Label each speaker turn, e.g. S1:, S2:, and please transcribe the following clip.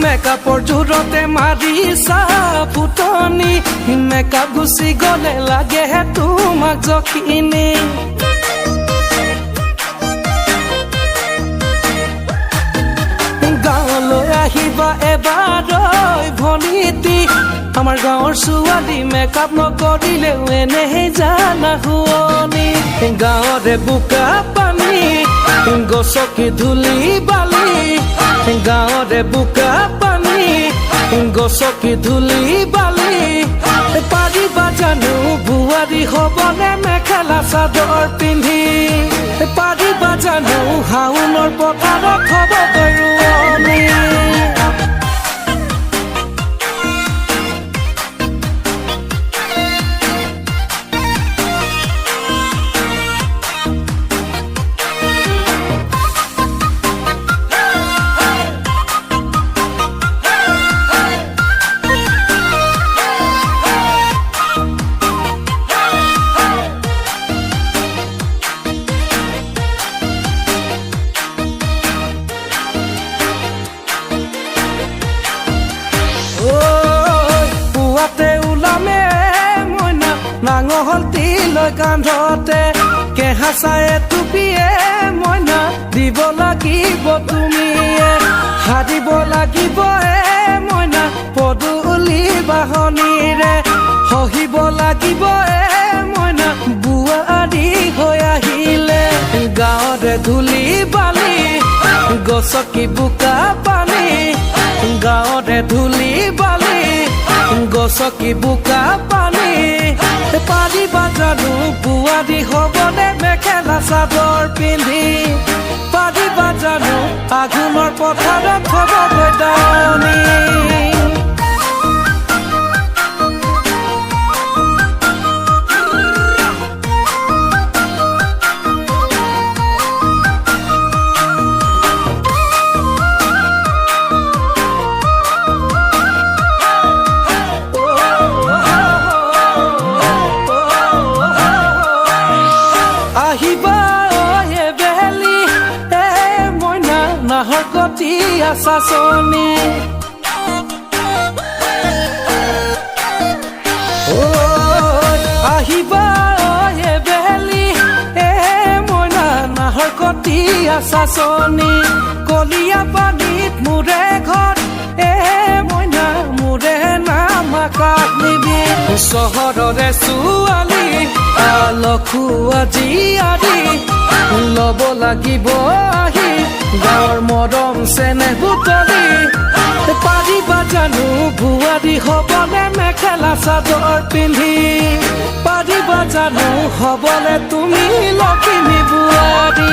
S1: মেকআপৰ জোৰতে মাৰিছা ফুটনি মেকআপ গুচি গলে লাগে তোমাক জখিনি গাঁৱলৈ আহিবা এবাৰ ভনীতি আমাৰ গাঁৱৰ ছোৱালী মেকআপ নকৰিলেও এনেহে জানা শুৱনি গাঁৱৰে বোকা পানী গছকি ধূলি বালি গাঁৱৰে বোকা পানী গছকি ধূলি বালি পাৰিবা জানো বোৱাৰী হ'বনে মেখেলা চাদৰ পিন্ধি পাৰিবা জানো শাওনৰ পথাৰত হ'ব ৰোৱনী নাঙলটি লৈ কান্ধতে কেহা চায়ে টুপিয়ে মইনা দিব লাগিব তুমি হাৰিব লাগিব মইনা পদূলি বাহনীৰে হহিব লাগিব মইনা বোৱাৰী হৈ আহিলে গাঁৱৰে ধূলি বালি গছকি বোকা পানী গাঁৱৰে ধূলি বালি গছকি বোকা পানী পাৰিবা জানো বোৱাৰী হ'বনে মেখেলা চাদৰ পিন্ধি পাৰিবা জানো আঘোণৰ পথাৰত হ'বগৈ দাৱনী নাহৰ গতি আছাচনি আহিবা বেলি মইনা নাহৰ গতি আছাচনি কলিয়া পানীত মোৰে ঘৰ মইনা মোৰে নাম আকাশ নিবি চহৰৰে ছোৱালী লখুৱা জীয়াৰী ল'ব লাগিব আহি গাঁৱৰ মৰম চেনেহ বুটলি পাৰিবা জানো বোৱাৰী হ'বনে মেখেলা চাদৰ পিন্ধি পাৰিবা জানো হ'বনে তুমি লখিমী বোৱাৰী